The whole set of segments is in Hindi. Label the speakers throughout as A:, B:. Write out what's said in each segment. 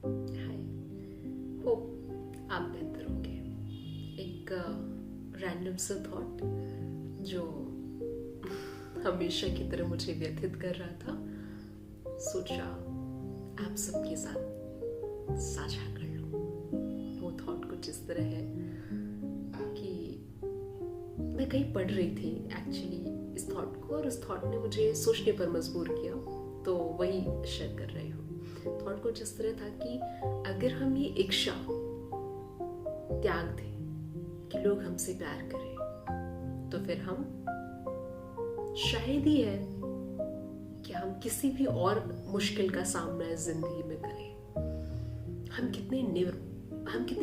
A: हाय, होप आप बेहतर होंगे। एक रैंडम सा थॉट जो हमेशा की तरह मुझे व्यथित कर रहा था, सोचा आप सबके साथ साझा कर लूं। वो थॉट कुछ इस तरह है कि मैं कहीं पढ़ रही थी एक्चुअली इस थॉट को, और उस थॉट ने मुझे सोचने पर मजबूर किया, तो वही शेयर कर रही हूँ। थॉट कुछ इस तरह था कि अगर हम ये इच्छा त्याग दें कि लोग हमसे प्यार करें, तो फिर हम शायद ही है कि हम किसी भी और मुश्किल का सामना इस जिंदगी में करें। हम कितने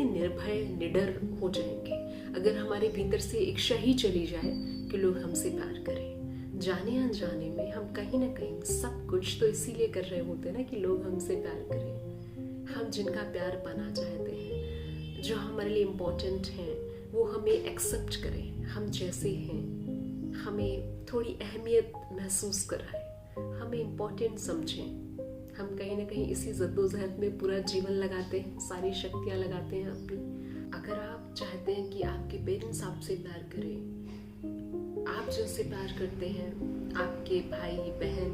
A: निर्भय निडर हो जाएंगे अगर हमारे भीतर से इच्छा ही चली जाए कि लोग हमसे प्यार करें। जाने अनजाने में हम कहीं ना कहीं सब कुछ तो इसीलिए कर रहे होते हैं ना कि लोग हमसे प्यार करें। हम जिनका प्यार पाना चाहते हैं, जो हमारे लिए इम्पोर्टेंट हैं, वो हमें एक्सेप्ट करें हम जैसे हैं, हमें थोड़ी अहमियत महसूस कराएं, हमें इम्पोर्टेंट समझें। हम कहीं ना कहीं इसी जद्दोजहद में पूरा जीवन लगाते हैं, सारी शक्तियाँ लगाते हैं अपनी। अगर आप चाहते हैं कि आपके पेरेंट्स आपसे प्यार करें, आप जिनसे प्यार करते हैं, आपके भाई बहन,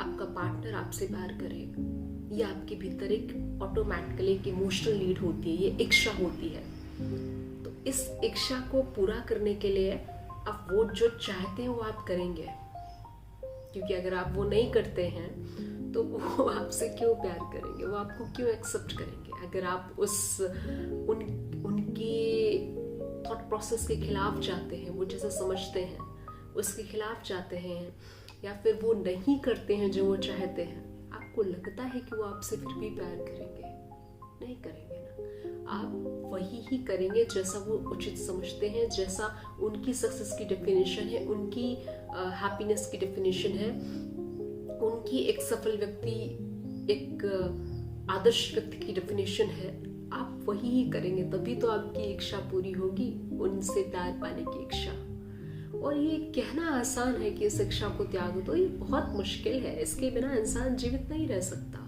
A: आपका पार्टनर आपसे प्यार करे, ये आपके भीतर एक ऑटोमेटिकली एक इमोशनल नीड होती है, ये इच्छा होती है। तो इस इच्छा को पूरा करने के लिए आप वो जो चाहते हैं वो आप करेंगे, क्योंकि अगर आप वो नहीं करते हैं तो वो आपसे क्यों प्यार करेंगे, वो आपको क्यों एक्सेप्ट करेंगे। अगर आप उनकी थॉट प्रोसेस के खिलाफ जाते हैं, वो जैसा समझते हैं उसके खिलाफ जाते हैं, या फिर वो नहीं करते हैं जो वो चाहते हैं, आपको लगता है कि वो आपसे फिर भी प्यार करेंगे? नहीं करेंगे ना। आप वही ही करेंगे जैसा वो उचित समझते हैं, जैसा उनकी सक्सेस की डेफिनेशन है, उनकी हैप्पीनेस की डेफिनेशन है, उनकी एक सफल व्यक्ति, एक आदर्श व्यक्ति की डेफिनेशन है। आप वही ही करेंगे, तभी तो आपकी इच्छा पूरी होगी, उनसे प्यार पाने की इच्छा। और ये कहना आसान है कि इस इच्छा को त्याग दो, ये बहुत मुश्किल है। इसके बिना इंसान जीवित नहीं रह सकता।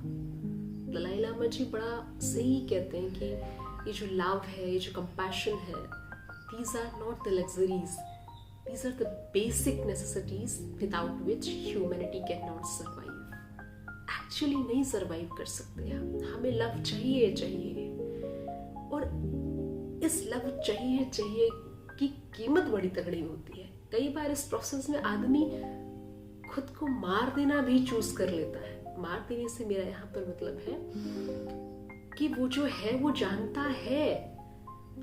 A: दलाई लामा जी बड़ा सही कहते हैं कि ये जो लव है, ये जो कंपैशन है, these are not the luxuries, these are the basic necessities without which humanity cannot survive. Actually नहीं सरवाइव कर सकते हम। हमें लव चाहिए चाहिए, और इस लव चाहिए चाहिए की कीमत बड़ी तगड़ी होती है। कई बार इस प्रोसेस में आदमी खुद को मार देना भी चूज कर लेता है। मार देने से मेरा यहाँ पर मतलब है कि वो जो है वो जानता है,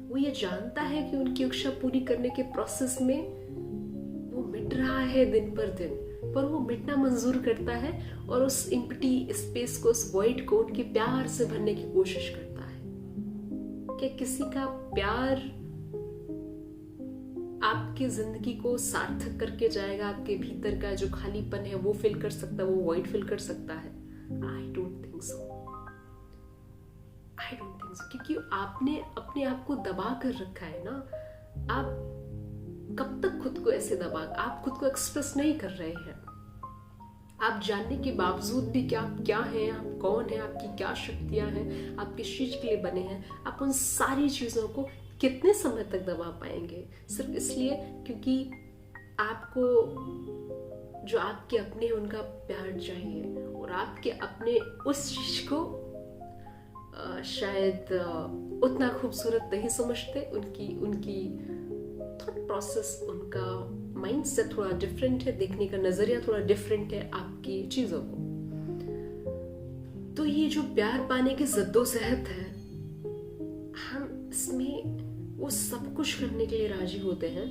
A: वो ये जानता है कि उनकी इच्छा पूरी करने के प्रोसेस में वो मिट रहा है दिन पर दिन, पर वो मिटना मंजूर करता है और उस एम्प्टी स्पेस को, उस वॉइड को उनके प्यार से भरने की कोशिश करता है। क्या किसी का प्यार आपकी जिंदगी को सार्थक करके जाएगा? आपके भीतर का जो खालीपन है वो फिल कर सकता है, वो वॉइड फिल कर सकता है? I don't think so. क्योंकि आपने अपने आप को दबा कर रखा है ना। आप कब तक खुद को ऐसे दबा, आप खुद को एक्सप्रेस नहीं कर रहे हैं। आप जानने के बावजूद भी कि आप क्या हैं, आप कौन हैं, आपकी क्या शक्तियां हैं, आप किस चीज के लिए बने हैं, आप उन सारी चीजों को कितने समय तक दबा पाएंगे? सिर्फ इसलिए क्योंकि आपको जो आपके अपने हैं उनका प्यार चाहिए, और आपके अपने उस चीज को शायद उतना खूबसूरत नहीं समझते। उनकी थॉट प्रोसेस, उनका माइंडसेट थोड़ा डिफरेंट है, देखने का नजरिया थोड़ा डिफरेंट है आपकी चीजों को। तो ये जो प्यार पाने की जद्दोजहद है, हम इसमें वो सब कुछ करने के लिए राजी होते हैं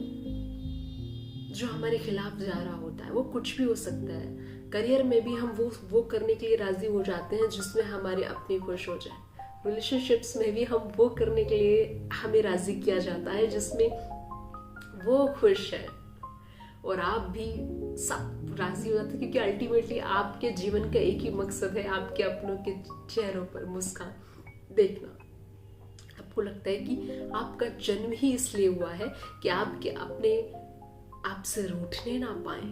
A: जो हमारे खिलाफ जा रहा होता है। वो कुछ भी हो सकता है। करियर में भी हम वो करने के लिए राजी हो जाते हैं जिसमें हमारे अपने खुश हो जाए। रिलेशनशिप्स में भी हम वो करने के लिए हमें राजी किया जाता है जिसमें वो खुश है, और आप भी सब राजी हो जाते हैं, क्योंकि अल्टीमेटली आपके जीवन का एक ही मकसद है, आपके अपनों के चेहरों पर मुस्कान देखना। आपको लगता है कि आपका जन्म ही इसलिए हुआ है कि आपके अपने आपसे रूठने ना पाए।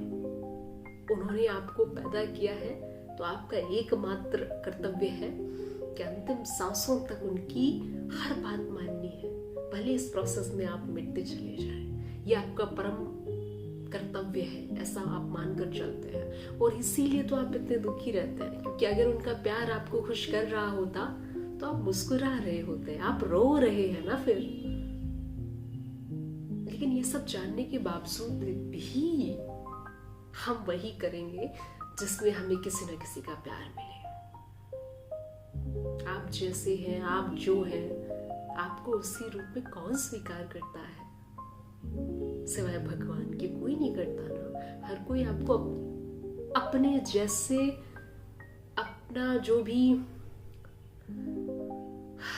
A: उन्होंने आपको पैदा किया है तो आपका एकमात्र कर्तव्य है कि अंतिम सांसों तक उनकी हर बात माननी है, भले इस प्रोसेस में आप मिटते चले जाएं। ये आपका परम कर्तव्य है, ऐसा आप मानकर चलते हैं। और इसीलिए तो आप इतने दुखी रहते हैं, क्योंकि अगर उनका प्यार आपको खुश कर रहा होता तो आप मुस्कुरा रहे होते, आप रो रहे हैं ना फिर। लेकिन ये सब जानने के बावजूद भी हम वही करेंगे जिसमें हमें किसी न किसी का प्यार मिले। आप जैसे हैं, आप जो हैं, आपको उसी रूप में कौन स्वीकार करता है? सिवाय भगवान के कोई नहीं करता ना। हर कोई आपको अपने जैसे, अपना जो भी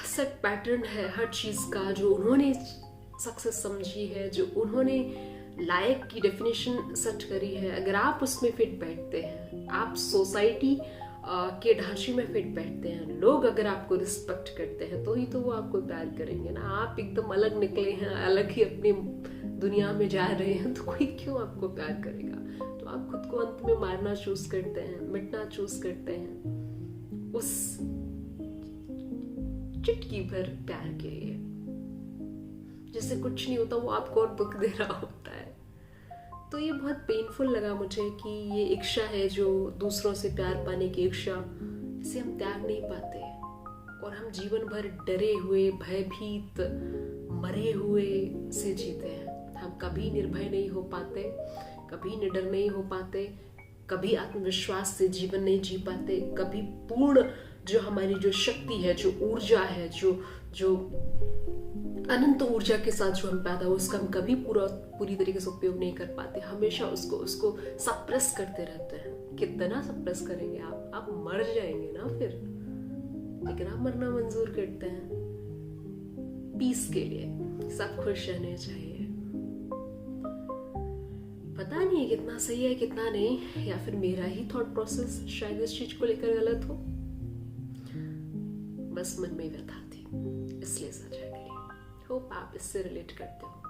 A: सेट पैटर्न है हर चीज का, जो उन्होंने सक्सेस समझी है, जो उन्होंने लायक की डेफिनेशन सेट करी है, अगर आप उसमें फिट बैठते हैं, आप सोसाइटी के ढांचे में फिट बैठते हैं, लोग अगर आपको रिस्पेक्ट करते हैं, तो ही तो वो आपको प्यार करेंगे ना। आप एकदम अलग निकले हैं, अलग ही अपनी दुनिया में जा रहे हैं, तो कोई क्यों आपको प्यार करेगा? तो आप खुद को अंत में मारना चूज करते हैं, मिटना चूज करते हैं उस चुटकी भर प्यार के लिए, जैसे कुछ नहीं होता, वो आपको और दुख दे रहा होता है। तो ये बहुत पेनफुल लगा मुझे कि ये इच्छा है जो दूसरों से प्यार पाने की इच्छा, इसे हम त्याग नहीं पाते और हम जीवन भर डरे हुए, भयभीत, मरे हुए से जीते हैं। हम कभी निर्भय नहीं हो पाते, कभी निडर नहीं हो पाते, कभी आत्मविश्वास से जीवन नहीं जी पाते, कभी पूर्ण जो हमारी जो शक्ति है, जो ऊर्जा है, जो अनंत ऊर्जा के साथ जो हम पैदा हो, उसका हम कभी पूरी तरीके से उपयोग नहीं कर पाते। हमेशा उसको सप्रेस करते रहते हैं। कितना सप्रेस करेंगे आप मर जाएंगे ना फिर। लेकिन आप मरना मंजूर करते हैं पीस के लिए, सब खुश रहने चाहिए। पता नहीं कितना सही है कितना नहीं, या फिर मेरा ही थॉट प्रोसेस शायद इस चीज को लेकर गलत हो। बस मन में व्यथा थी, इसलिए साझा करी। होप आप इससे रिलेट करते हो।